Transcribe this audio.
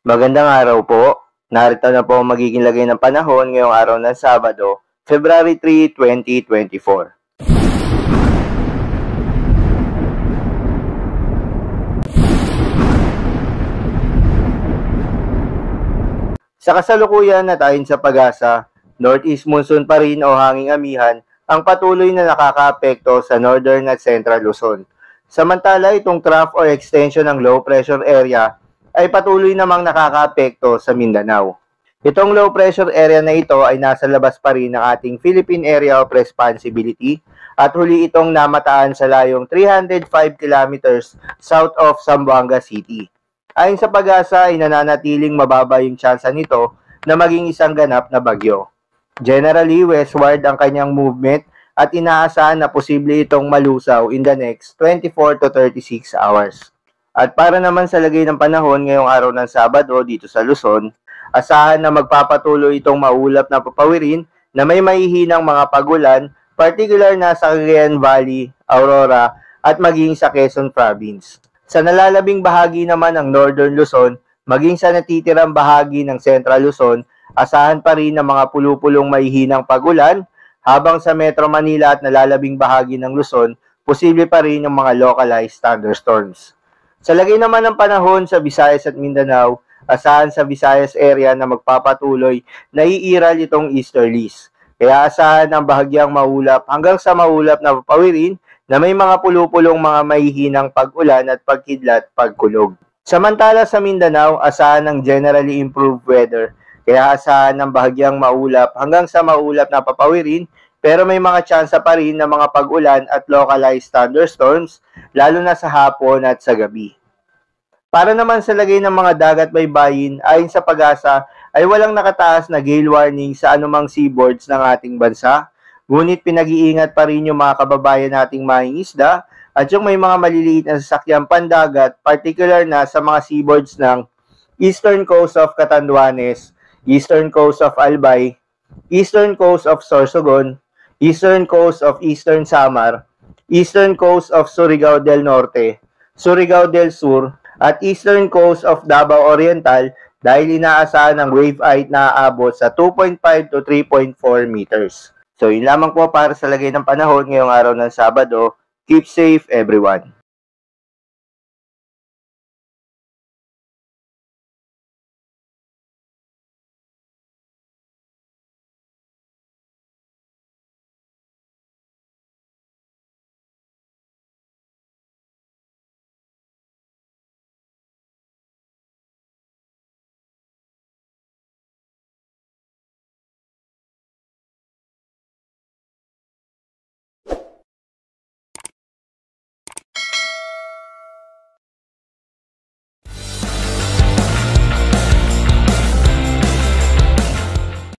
Magandang araw po. Narito na po ang magiging lagay ng panahon ngayong araw ng Sabado, February 3, 2024. Sa kasalukuyan at ayon sa pag-asa, Northeast monsoon pa rin o hanging amihan ang patuloy na nakakaapekto sa Northern at Central Luzon. Samantala, itong trough or extension ng low pressure area ay patuloy namang nakakaapekto sa Mindanao. Itong low pressure area na ito ay nasa labas pa rin ng ating Philippine Area of Responsibility at huli itong namataan sa layong 305 kilometers south of Zamboanga City. Ayon sa pag-asa ay nananatiling mababa yung tsansa nito na maging isang ganap na bagyo. Generally, westward ang kanyang movement at inaasahan na posible itong malusaw in the next 24 to 36 hours. At para naman sa lagay ng panahon ngayong araw ng Sabado dito sa Luzon, asahan na magpapatuloy itong maulap na papawirin na may mahihinang mga pagulan, particular na sa Cagayan Valley, Aurora at maging sa Quezon Province. Sa nalalabing bahagi naman ng Northern Luzon, maging sa natitirang bahagi ng Central Luzon, asahan pa rin ng mga pulupulong mahihinang pagulan, habang sa Metro Manila at nalalabing bahagi ng Luzon, posible pa rin yung mga localized thunderstorms. Sa lagay naman ng panahon sa Visayas at Mindanao, asahan sa Visayas area na magpapatuloy na iiral itong easterlies. Kaya asahan ang bahagyang maulap hanggang sa maulap na papawirin na may mga pulupulong mga mahihinang pag-ulan at pagkidlat pagkulog. Samantala sa Mindanao, asahan ng generally improved weather. Kaya asahan ng bahagyang maulap hanggang sa maulap na papawirin pero may mga tsansa pa rin ng mga pag-ulan at localized thunderstorms lalo na sa hapon at sa gabi. Para naman sa lagay ng mga dagat baybayin, ayon sa pag-asa ay walang nakataas na gale warning sa anumang seaboards ng ating bansa. Ngunit pinag-iingat pa rin yung mga kababayan nating mangingisda at yung may mga maliliit na sasakyang pandagat, particular na sa mga seaboards ng eastern coast of Catanduanes, eastern coast of Albay, eastern coast of Sorsogon, eastern coast of Eastern Samar, eastern coast of Surigao del Norte, Surigao del Sur, at eastern coast of Davao Oriental dahil inaasahan ng wave height na aabot sa 2.5 to 3.4 meters. So yun lamang po para sa lagay ng panahon ngayong araw ng Sabado. Keep safe everyone.